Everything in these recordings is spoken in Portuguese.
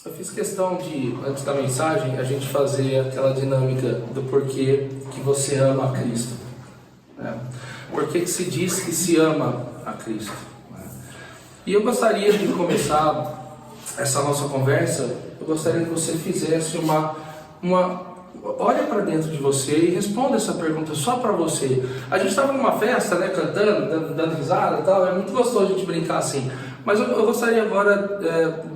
Eu fiz questão de, antes da mensagem, a gente fazer aquela dinâmica do porquê que você ama a Cristo. Né? Por que se diz que se ama a Cristo? Né? E eu gostaria de começar essa nossa conversa, eu gostaria que você fizesse olha para dentro de você e responda essa pergunta só para você. A gente estava numa festa, né, cantando, dando risada e tal, é muito gostoso a gente brincar assim. Mas eu gostaria agora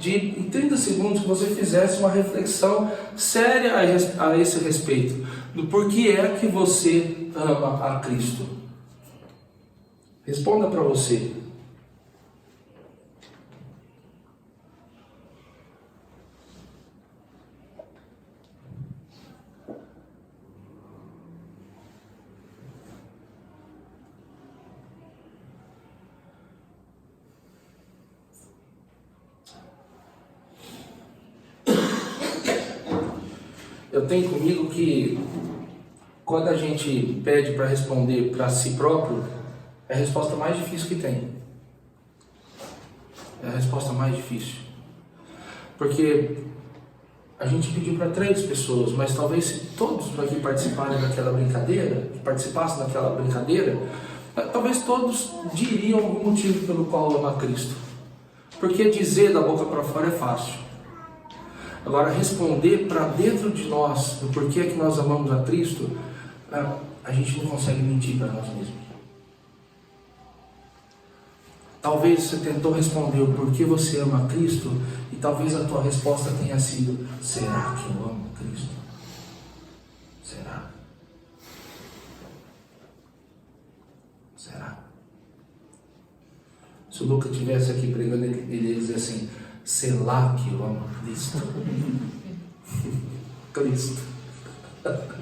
em 30 segundos, que você fizesse uma reflexão séria a esse respeito, do porquê é que você ama a Cristo. Responda para você. Eu tenho comigo que quando a gente pede para responder para si próprio, é a resposta mais difícil que tem. É a resposta mais difícil. Porque a gente pediu para 3 pessoas, mas talvez se todos aqui participassem daquela brincadeira, talvez todos diriam algum motivo pelo qual ama Cristo. Porque dizer da boca para fora é fácil. Agora, responder para dentro de nós do porquê que nós amamos a Cristo, a gente não consegue mentir para nós mesmos. Talvez você tentou responder o porquê você ama a Cristo e talvez a tua resposta tenha sido: será que eu amo Cristo? Será? Será? Se o Lucas estivesse aqui pregando, ele ia dizer assim: será que eu amo Cristo? Cristo.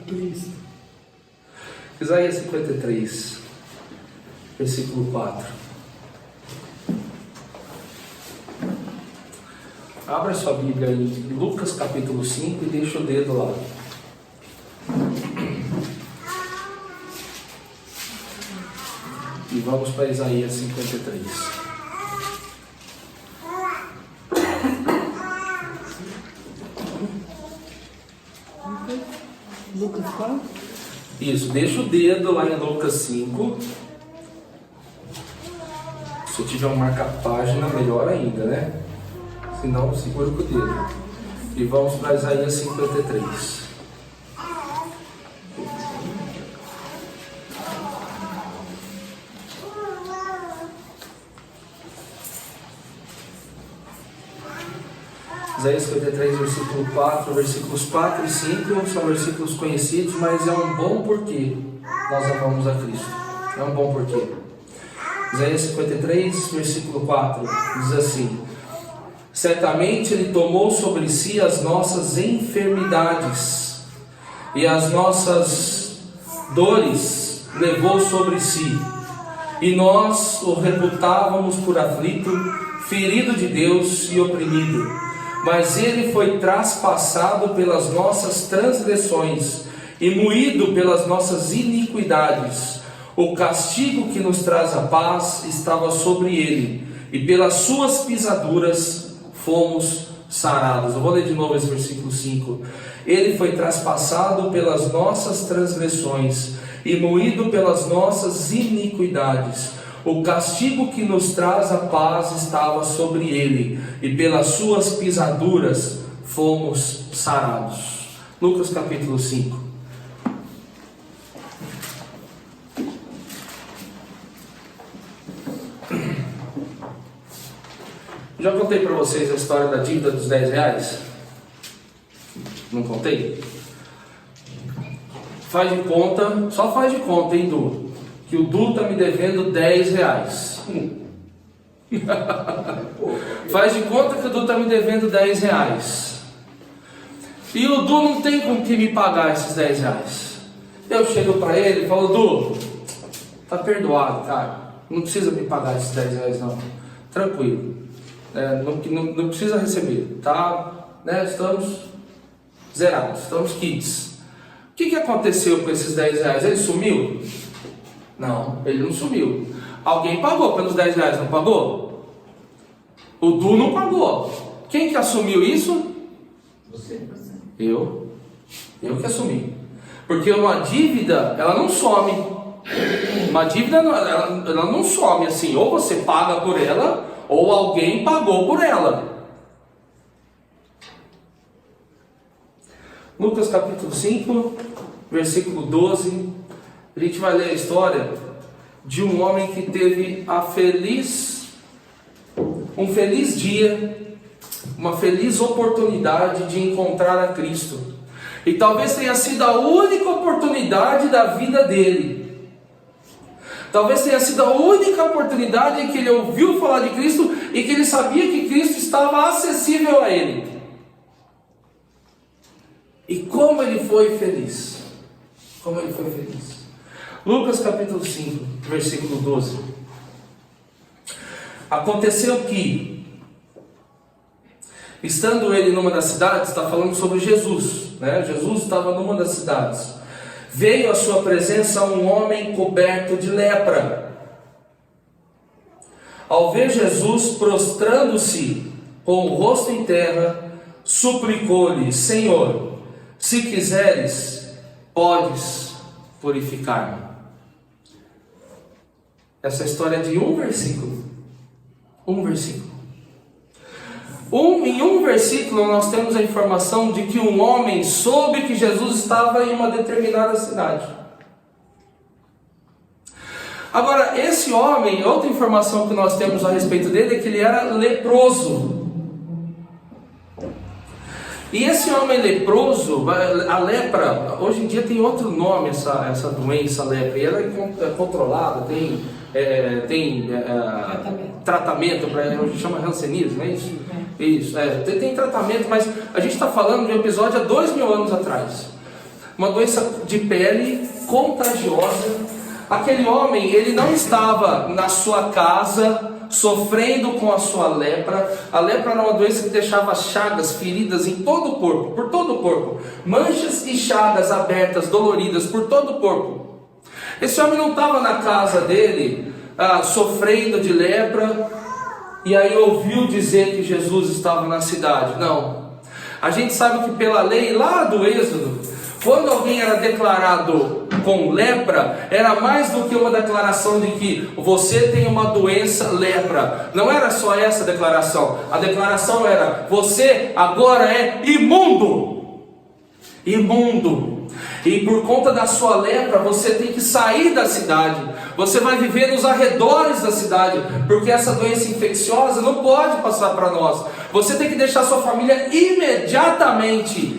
Cristo. Isaías 53, versículo 4. Abra sua Bíblia em Lucas capítulo 5 e deixa o dedo lá. E vamos para Isaías 53. Lucas 4? Isso, deixa o dedo lá em Lucas 5. Se tiver um marca-página, melhor ainda, né? Se não, segura com o dedo. E vamos para Isaías 53. Isaías 53, versículo 4, versículos 4 e 5 são versículos conhecidos, mas é um bom porquê nós amamos a Cristo. É um bom porquê. Isaías 53, versículo 4, diz assim: certamente Ele tomou sobre si as nossas enfermidades e as nossas dores levou sobre si, e nós o reputávamos por aflito, ferido de Deus e oprimido. Mas Ele foi traspassado pelas nossas transgressões e moído pelas nossas iniquidades. O castigo que nos traz a paz estava sobre Ele, e pelas suas pisaduras fomos sarados. Eu vou ler de novo esse versículo 5. Ele foi traspassado pelas nossas transgressões e moído pelas nossas iniquidades. O castigo que nos traz a paz estava sobre ele, e pelas suas pisaduras fomos sarados. Lucas capítulo 5. Já contei para vocês a história da dívida dos 10 reais? Não contei? Faz de conta, só faz de conta, hein, Du? Que o Du está me devendo 10 reais. Faz de conta que o Du está me devendo 10 reais. E o Du não tem com que me pagar esses 10 reais. Eu chego para ele e falo: Du, tá perdoado, cara. Não precisa me pagar esses 10 reais não. Tranquilo. Não precisa receber, tá? Né? Estamos zerados, estamos quites. O que aconteceu com esses 10 reais? Ele sumiu? Não, ele não sumiu. Alguém pagou pelos 10 reais, não pagou? O Du não pagou. Quem que assumiu isso? Você. Eu que assumi. Porque uma dívida, ela não some. Uma dívida, ela não some assim. Ou você paga por ela, ou alguém pagou por ela. Lucas capítulo 5, versículo 12. A gente vai ler a história de um homem que teve um feliz dia, uma feliz oportunidade de encontrar a Cristo. E talvez tenha sido a única oportunidade da vida dele. Talvez tenha sido a única oportunidade em que ele ouviu falar de Cristo e que ele sabia que Cristo estava acessível a ele. E como ele foi feliz. Como ele foi feliz. Lucas capítulo 5, versículo 12. Aconteceu que, estando ele numa das cidades, está falando sobre Jesus, né? Jesus estava numa das cidades. Veio à sua presença um homem coberto de lepra. Ao ver Jesus, prostrando-se com o rosto em terra, suplicou-lhe: Senhor, se quiseres, podes purificar-me. Essa história é de um versículo. Um versículo. Em um versículo nós temos a informação de que um homem soube que Jesus estava em uma determinada cidade. Agora, esse homem, outra informação que nós temos a respeito dele é que ele era leproso. E esse homem leproso, a lepra, hoje em dia tem outro nome essa doença, a lepra, e ela é controlada, tem tratamento, hoje chama hanseníase, não é isso? Isso, tem tratamento, mas a gente está falando de um episódio há 2000 anos atrás. Uma doença de pele contagiosa. Aquele homem, ele não estava na sua casa sofrendo com a sua lepra. A lepra era uma doença que deixava chagas, feridas em todo o corpo, por todo o corpo, manchas e chagas abertas, doloridas por todo o corpo. Esse homem não estava na casa dele sofrendo de lepra e aí ouviu dizer que Jesus estava na cidade. Não, a gente sabe que pela lei lá do Êxodo, quando alguém era declarado com lepra, era mais do que uma declaração de que você tem uma doença lepra. Não era só essa declaração. A declaração era: você agora é imundo. Imundo. E por conta da sua lepra, você tem que sair da cidade. Você vai viver nos arredores da cidade, porque essa doença infecciosa não pode passar para nós. Você tem que deixar sua família imediatamente.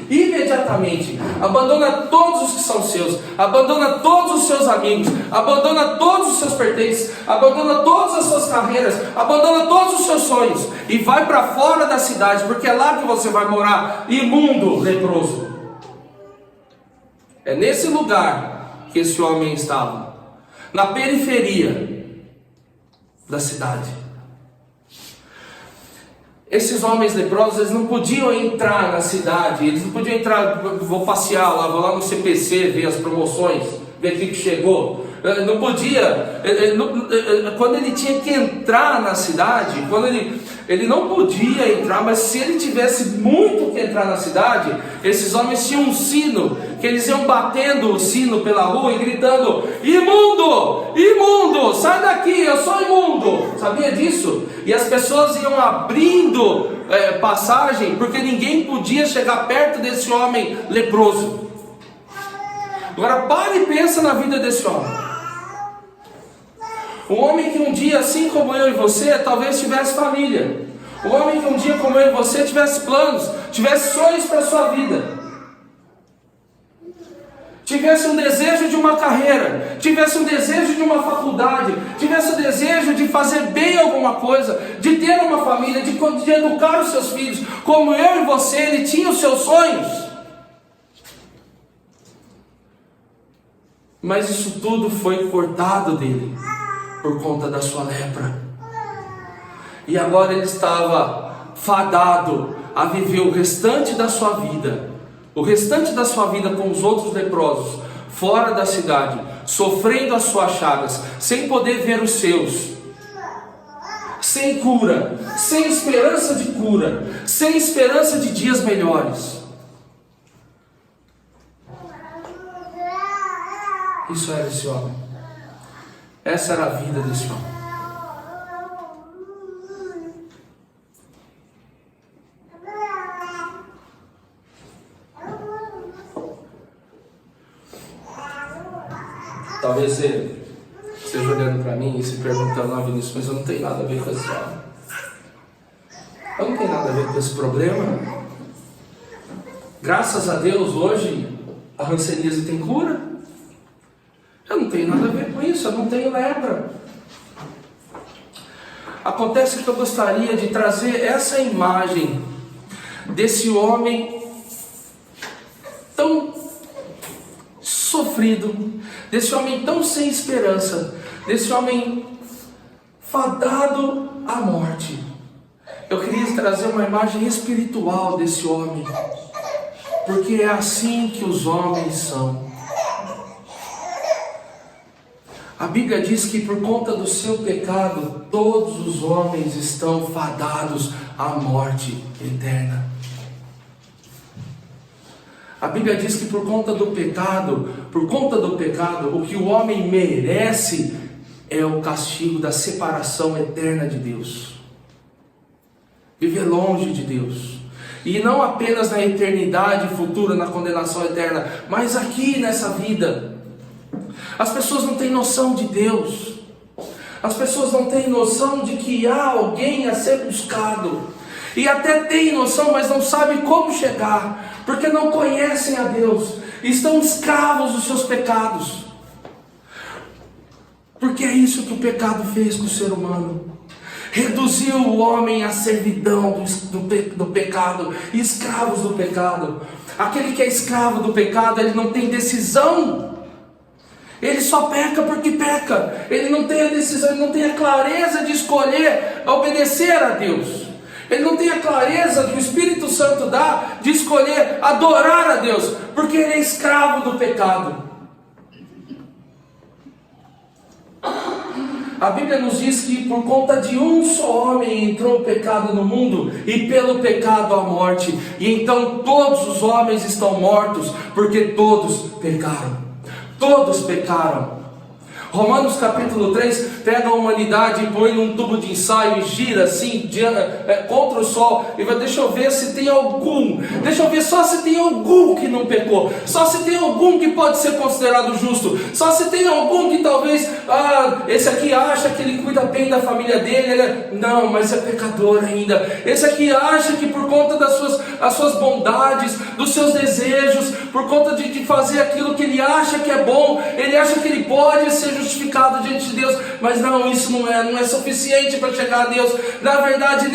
Abandona todos os que são seus, abandona todos os seus amigos, abandona todos os seus pertences, abandona todas as suas carreiras, abandona todos os seus sonhos e vai para fora da cidade, porque é lá que você vai morar, imundo, leproso. É nesse lugar que esse homem estava, na periferia da cidade. Esses homens leprosos, eles não podiam entrar na cidade, eles não podiam entrar, vou passear lá, vou lá no CPC, ver as promoções, ver o que chegou. Não podia, quando ele tinha que entrar na cidade, quando ele não podia entrar, mas se ele tivesse muito que entrar na cidade, esses homens tinham um sino, que eles iam batendo o sino pela rua e gritando: imundo, imundo, sai daqui, eu sou imundo. Sabia disso? E as pessoas iam abrindo passagem, porque ninguém podia chegar perto desse homem leproso. Agora pare e pensa na vida desse homem. Um homem que um dia, assim como eu e você, talvez tivesse família. Um homem que um dia, como eu e você, tivesse planos, tivesse sonhos para a sua vida. Tivesse um desejo de uma carreira, tivesse um desejo de uma faculdade, tivesse um desejo de fazer bem alguma coisa, de ter uma família, de educar os seus filhos. Como eu e você, ele tinha os seus sonhos. Mas isso tudo foi cortado dele por conta da sua lepra. E agora ele estava fadado a viver o restante da sua vida, com os outros leprosos, fora da cidade, sofrendo as suas chagas, sem poder ver os seus, sem cura, sem esperança de cura, sem esperança de dias melhores. Isso era esse homem. Essa era a vida desse homem. Talvez você esteja olhando para mim e se perguntando: ah, Vinícius, mas eu não tenho nada a ver com esse homem. Eu não tenho nada a ver com esse problema. Graças a Deus, hoje a hanseníase tem cura. Eu não tenho nada a ver com isso, eu não tenho lepra. Acontece que eu gostaria de trazer essa imagem desse homem tão sofrido, desse homem tão sem esperança, desse homem fadado à morte. Eu queria trazer uma imagem espiritual desse homem, porque é assim que os homens são. A Bíblia diz que por conta do seu pecado, todos os homens estão fadados à morte eterna. A Bíblia diz que por conta do pecado, o que o homem merece é o castigo da separação eterna de Deus. Viver longe de Deus. E não apenas na eternidade futura, na condenação eterna, mas aqui nessa vida. As pessoas não têm noção de Deus. As pessoas não têm noção de que há alguém a ser buscado. E até têm noção, mas não sabem como chegar, porque não conhecem a Deus. Estão escravos dos seus pecados. Porque é isso que o pecado fez com o ser humano. Reduziu o homem à servidão do pecado, escravos do pecado. Aquele que é escravo do pecado, ele não tem decisão. Ele só peca porque peca. Ele não tem a decisão, ele não tem a clareza de escolher obedecer a Deus. Ele não tem a clareza que o Espírito Santo dá de escolher adorar a Deus, porque ele é escravo do pecado. A Bíblia nos diz que por conta de um só homem entrou o pecado no mundo, e pelo pecado a morte. E então todos os homens estão mortos, porque todos pecaram. Todos pecaram. Romanos capítulo 3 pega a humanidade e põe num tubo de ensaio e gira assim contra o sol e vai: deixa eu ver se tem algum, deixa eu ver só se tem algum que não pecou, só se tem algum que pode ser considerado justo, só se tem algum que talvez, esse aqui acha que ele cuida bem da família dele, não, mas é pecador ainda. Esse aqui acha que por conta das suas bondades, dos seus desejos, por conta de fazer aquilo que ele acha que é bom, ele acha que ele pode ser justificado diante de Deus, mas não, isso não é suficiente para chegar a Deus. Na verdade,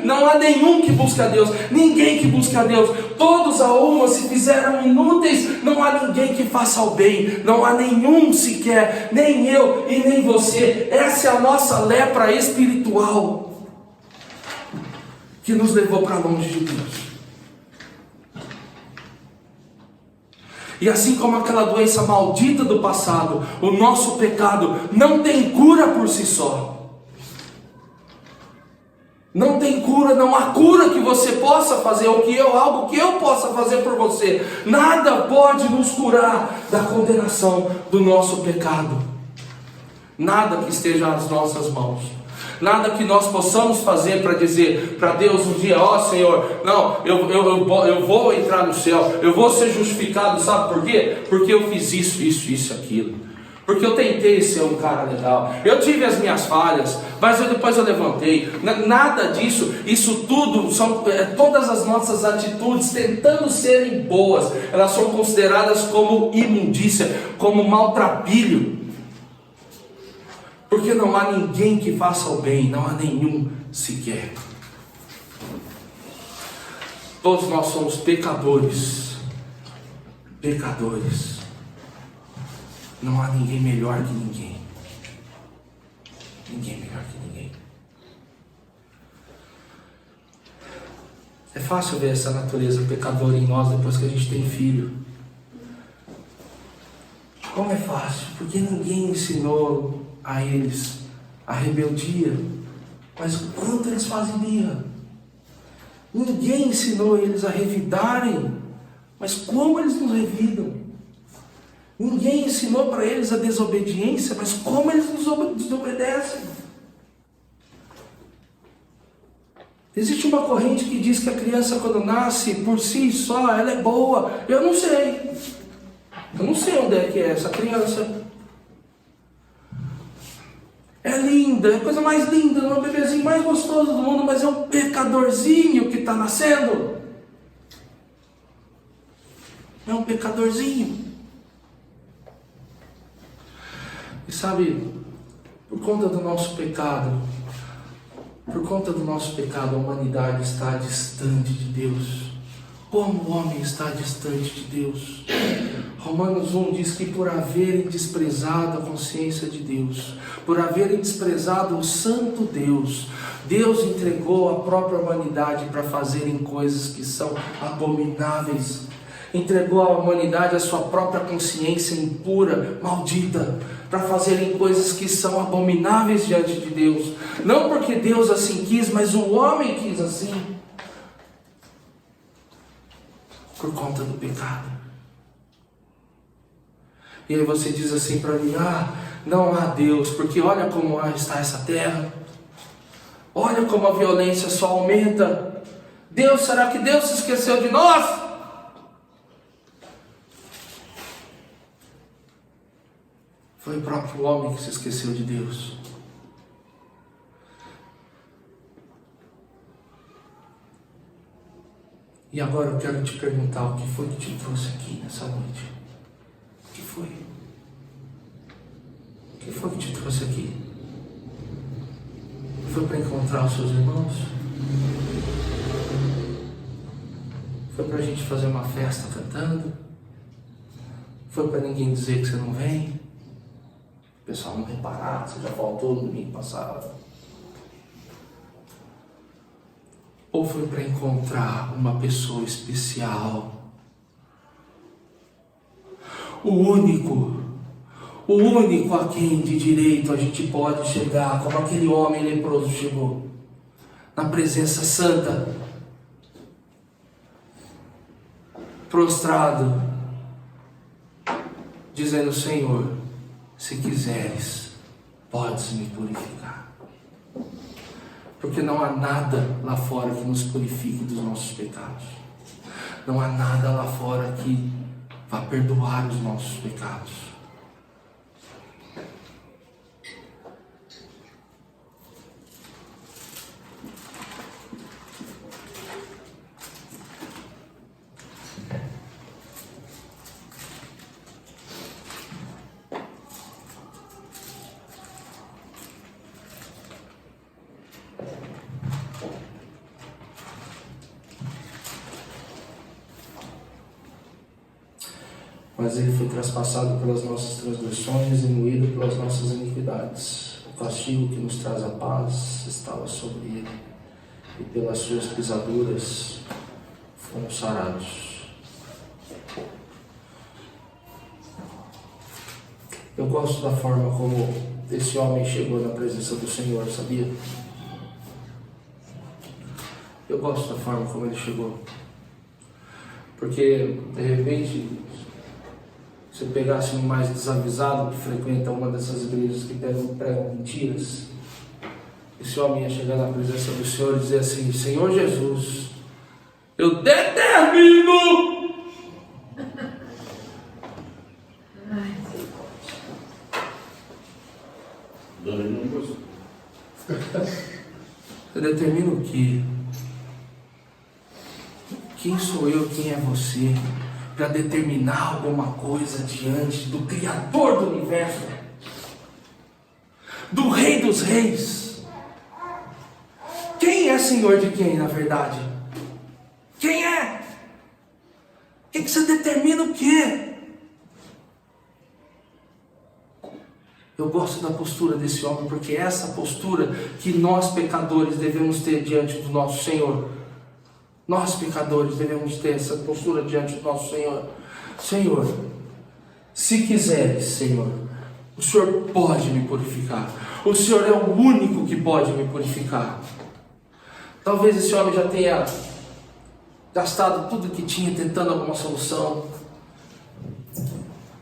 não há nenhum que busque a Deus, ninguém que busque a Deus. Todos a uma se fizeram inúteis, não há ninguém que faça o bem, não há nenhum sequer, nem eu e nem você. Essa é a nossa lepra espiritual que nos levou para longe de Deus. E assim como aquela doença maldita do passado, o nosso pecado não tem cura por si só. Não tem cura, não há cura que você possa fazer, algo que eu possa fazer por você. Nada pode nos curar da condenação do nosso pecado. Nada que esteja nas nossas mãos. Nada que nós possamos fazer para dizer para Deus um dia: Senhor, não, eu vou entrar no céu, eu vou ser justificado, sabe por quê? Porque eu fiz isso, aquilo. Porque eu tentei ser um cara legal, eu tive as minhas falhas, mas depois eu levantei. Nada disso, isso tudo são todas as nossas atitudes tentando serem boas, elas são consideradas como imundícia, como maltrapilho. Porque não há ninguém que faça o bem, não há nenhum sequer. Todos nós somos pecadores. Pecadores. Não há ninguém melhor que ninguém. Ninguém melhor que ninguém. É fácil ver essa natureza pecadora em nós depois que a gente tem filho. Como é fácil? Porque ninguém ensinou a eles a rebeldia. Mas quanto eles fazem birra. Ninguém ensinou eles a revidarem, mas como eles nos revidam. Ninguém ensinou para eles a desobediência, mas como eles nos desobedecem. Existe uma corrente que diz que a criança, quando nasce, por si só, ela é boa. Eu não sei. Eu não sei onde é que é essa criança. É linda, é a coisa mais linda, é o bebezinho mais gostoso do mundo, mas é um pecadorzinho que está nascendo. É um pecadorzinho. E sabe, por conta do nosso pecado, a humanidade está distante de Deus. Como o homem está distante de Deus? Romanos 1 diz que por haverem desprezado a consciência de Deus, por haverem desprezado o santo Deus, Deus entregou a própria humanidade para fazerem coisas que são abomináveis. Entregou à humanidade a sua própria consciência impura, maldita, para fazerem coisas que são abomináveis diante de Deus. Não porque Deus assim quis, mas o homem quis assim. Por conta do pecado. E aí você diz assim para mim: não há Deus, porque olha como está essa terra. Olha como a violência só aumenta. Deus, será que Deus se esqueceu de nós? Foi o próprio homem que se esqueceu de Deus. E agora eu quero te perguntar: o que foi que te trouxe aqui nessa noite? O que foi? O que foi que te trouxe aqui? Foi para encontrar os seus irmãos? Foi para a gente fazer uma festa cantando? Foi para ninguém dizer que você não vem? O pessoal não reparar que você já faltou no domingo passado? Ou foi para encontrar uma pessoa especial? O único a quem de direito a gente pode chegar, como aquele homem leproso chegou, na presença santa, prostrado, dizendo: Senhor, se quiseres, podes me purificar. Porque não há nada lá fora que nos purifique dos nossos pecados. Não há nada lá fora que vá perdoar os nossos pecados. Mas ele foi traspassado pelas nossas transgressões e moído pelas nossas iniquidades. O castigo que nos traz a paz estava sobre ele, e pelas suas pisaduras fomos sarados. Eu gosto da forma como esse homem chegou na presença do Senhor, sabia? Eu gosto da forma como ele chegou. Porque, de repente, se eu pegasse um mais desavisado que frequenta uma dessas igrejas que pregam mentiras, esse homem ia chegar na presença do Senhor e dizer assim: Senhor Jesus, eu determino eu determino o quê? Quem sou eu, quem é você, para determinar alguma coisa diante do Criador do Universo, do Rei dos Reis? Quem é Senhor de quem, na verdade? Quem é? Que você determina o quê? Eu gosto da postura desse homem, porque é essa postura que nós pecadores devemos ter diante do nosso Senhor. Nós pecadores devemos ter essa postura diante do nosso Senhor. Senhor, se quiseres, Senhor, o Senhor pode me purificar. O Senhor é o único que pode me purificar. Talvez esse homem já tenha gastado tudo que tinha tentando alguma solução.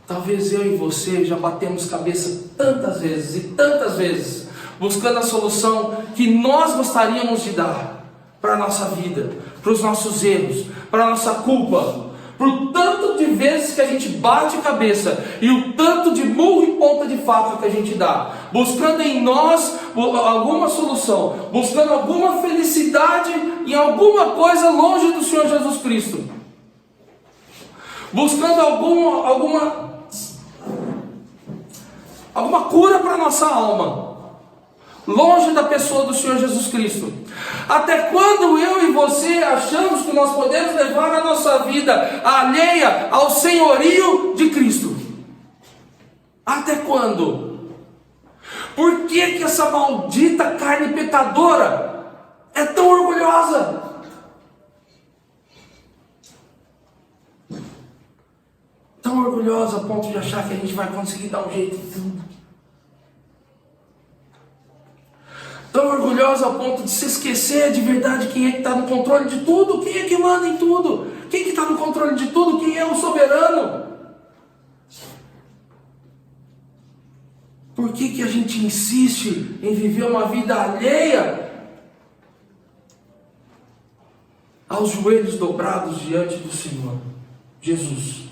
Talvez eu e você já batemos cabeça tantas vezes, buscando a solução que nós gostaríamos de dar para a nossa vida, para os nossos erros, para a nossa culpa, para o tanto de vezes que a gente bate cabeça e o tanto de murro e ponta de faca que a gente dá, buscando em nós alguma solução, buscando alguma felicidade em alguma coisa longe do Senhor Jesus Cristo, buscando alguma cura para a nossa alma, longe da pessoa do Senhor Jesus Cristo. Até quando eu e você achamos que nós podemos levar a nossa vida alheia ao senhorio de Cristo? Até quando? Por que essa maldita carne pecadora é tão orgulhosa? Tão orgulhosa a ponto de achar que a gente vai conseguir dar um jeito em tudo. Tão orgulhosa ao ponto de se esquecer de verdade quem é que está no controle de tudo, quem é que manda em tudo, quem que está no controle de tudo, quem é o soberano. Por que a gente insiste em viver uma vida alheia aos joelhos dobrados diante do Senhor Jesus?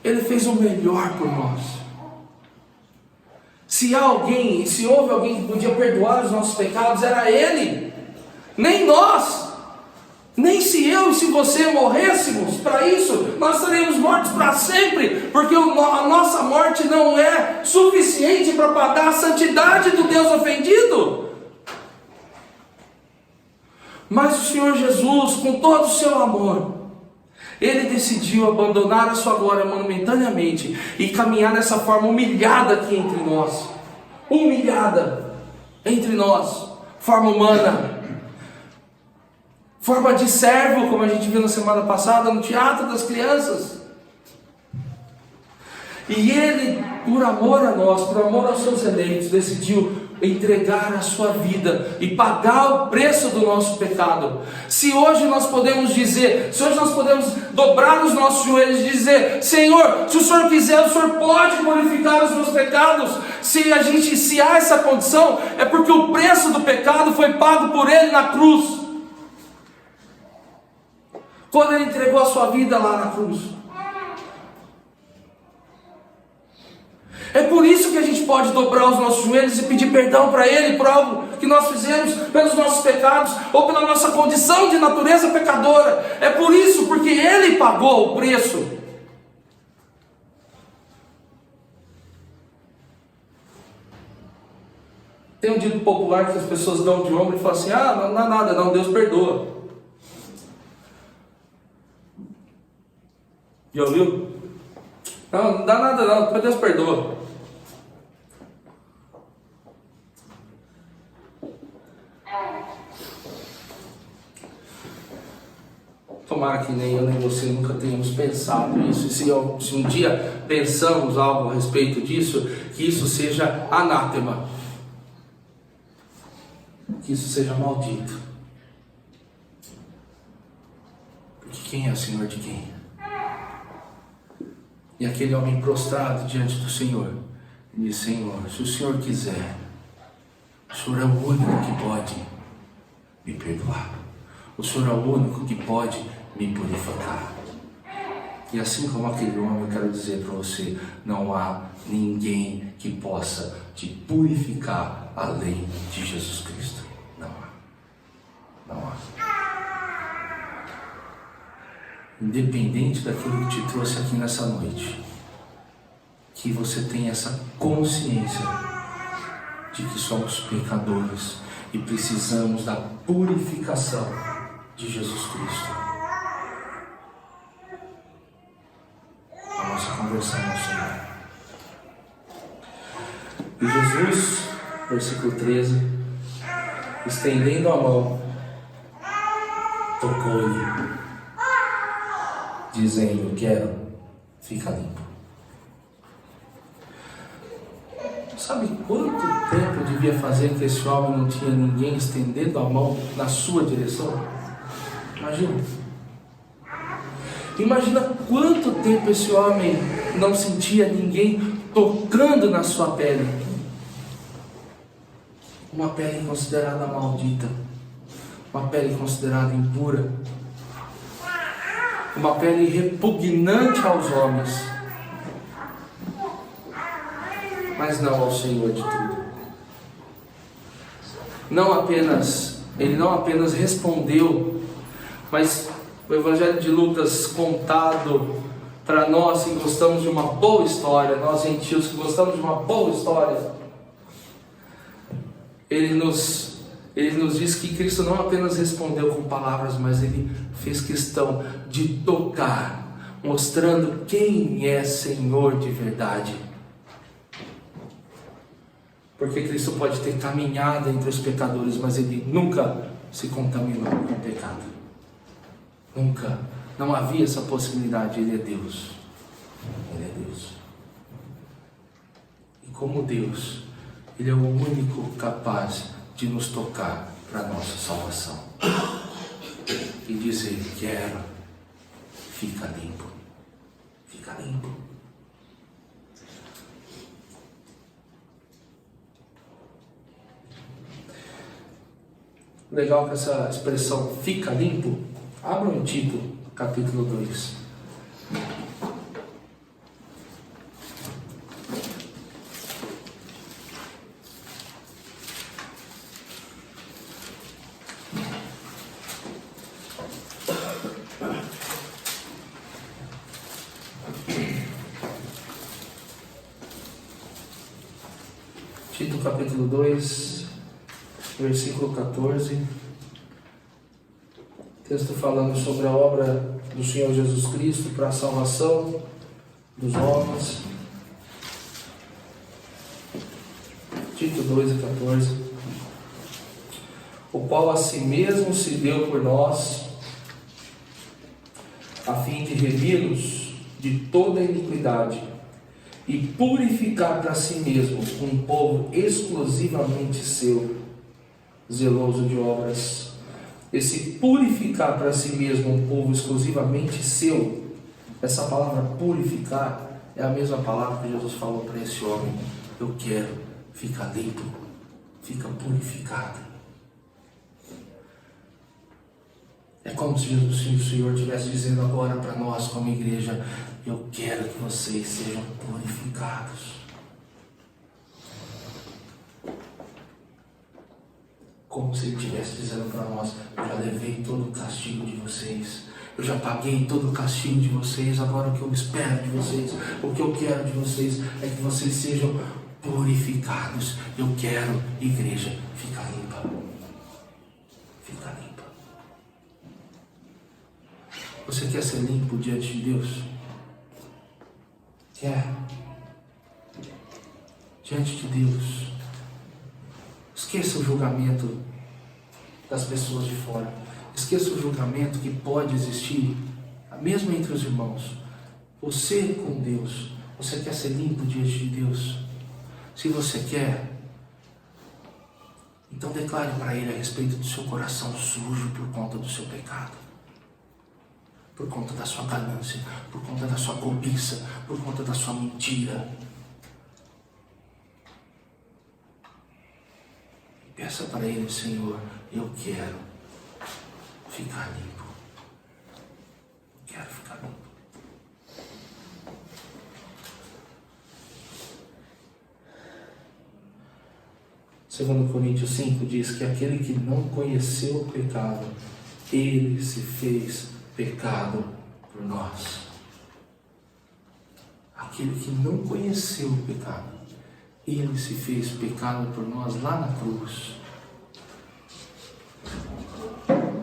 Ele fez o melhor por nós. Se houve alguém que podia perdoar os nossos pecados, era Ele. Nem nós. Nem se eu e se você morrêssemos para isso, nós estaríamos mortos para sempre, porque a nossa morte não é suficiente para pagar a santidade do Deus ofendido. Mas o Senhor Jesus, com todo o seu amor, Ele decidiu abandonar a sua glória momentaneamente e caminhar dessa forma humilhada aqui entre nós. Humilhada entre nós. Forma humana. Forma de servo, como a gente viu na semana passada no Teatro das Crianças. E Ele, por amor a nós, por amor aos seus eleitos, decidiu entregar a sua vida e pagar o preço do nosso pecado. Se hoje nós podemos dobrar os nossos joelhos e dizer: Senhor, se o Senhor quiser, o Senhor pode purificar os meus pecados. Se há essa condição, é porque o preço do pecado foi pago por Ele na cruz. Quando Ele entregou a sua vida lá na cruz. É por isso que a gente pode dobrar os nossos joelhos e pedir perdão para Ele por algo que nós fizemos, pelos nossos pecados, ou pela nossa condição de natureza pecadora. É por isso, porque Ele pagou o preço. Tem um dito popular que as pessoas dão de ombro e falam assim: ah, não dá nada não, Deus perdoa. Já ouviu? Não dá nada não, Deus perdoa. Tomara que nem eu nem você nunca tenhamos pensado isso. E se um dia pensamos algo a respeito disso, que isso seja anátema, que isso seja maldito. Porque quem é o Senhor de quem? E aquele homem prostrado diante do Senhor disse: Senhor, se o Senhor quiser, o Senhor é o único que pode me perdoar. O Senhor é o único que pode me purificar. E assim como aquele homem, eu quero dizer para você: não há ninguém que possa te purificar além de Jesus Cristo. Não há. Não há. Independente daquilo que te trouxe aqui nessa noite, que você tenha essa consciência de que somos pecadores e precisamos da purificação de Jesus Cristo. A nossa conversão ao Senhor. E Jesus, versículo 13, estendendo a mão, tocou-lhe, dizendo: quero, fica limpo. Sabe quanto tempo devia fazer que esse homem não tinha ninguém estendendo a mão na sua direção? Imagina. Imagina quanto tempo esse homem não sentia ninguém tocando na sua pele. Uma pele considerada maldita, uma pele considerada impura, uma pele repugnante aos homens, mas não ao Senhor de tudo. Ele não apenas respondeu, mas o Evangelho de Lucas contado para nós que gostamos de uma boa história, nós gentios que gostamos de uma boa história, ele nos diz que Cristo não apenas respondeu com palavras, mas ele fez questão de tocar, mostrando quem é Senhor de verdade. Porque Cristo pode ter caminhado entre os pecadores, mas ele nunca se contaminou com o pecado. Nunca. Não havia essa possibilidade. Ele é Deus. Ele é Deus. E como Deus, Ele é o único capaz de nos tocar para a nossa salvação. E dizer: quero, fica limpo. Fica limpo. Legal que essa expressão fica limpo. Abra um Tito, capítulo 2. Tito, capítulo 2, versículo 14. Texto falando sobre a obra do Senhor Jesus Cristo para a salvação dos homens. Tito 2:14. O qual a si mesmo se deu por nós, a fim de remir-nos de toda iniquidade e purificar para si mesmo um povo exclusivamente seu, zeloso de obras. Esse purificar para si mesmo um povo exclusivamente seu, essa palavra purificar é a mesma palavra que Jesus falou para esse homem: eu quero, fica limpo, fica purificado. É como se o Senhor estivesse dizendo agora para nós como igreja: eu quero que vocês sejam purificados. Como se Ele estivesse dizendo para nós: eu já levei todo o castigo de vocês, eu já paguei todo o castigo de vocês, agora o que eu espero de vocês, o que eu quero de vocês é que vocês sejam purificados. Eu quero, igreja, fica limpa. Fica limpa. Você quer ser limpo diante de Deus? Quer? Diante de Deus. Esqueça o julgamento das pessoas de fora. Esqueça o julgamento que pode existir, mesmo entre os irmãos. Você com Deus. Você quer ser limpo diante de Deus? Se você quer, então declare para Ele a respeito do seu coração sujo por conta do seu pecado, por conta da sua ganância, por conta da sua cobiça, por conta da sua mentira. Peça para Ele: Senhor, eu quero ficar limpo. Eu quero ficar limpo. Segundo Coríntios 5 diz que aquele que não conheceu o pecado, Ele se fez pecado por nós. Aquele que não conheceu o pecado, Ele se fez pecado por nós lá na cruz,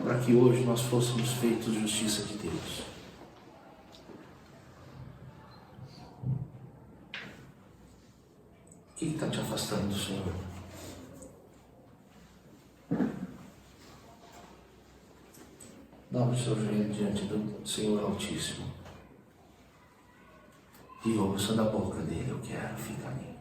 para que hoje nós fôssemos feitos justiça de Deus. O que está te afastando do Senhor? Dobre o seu joelho diante do Senhor Altíssimo e ouça da boca dele: eu quero ficar limpo.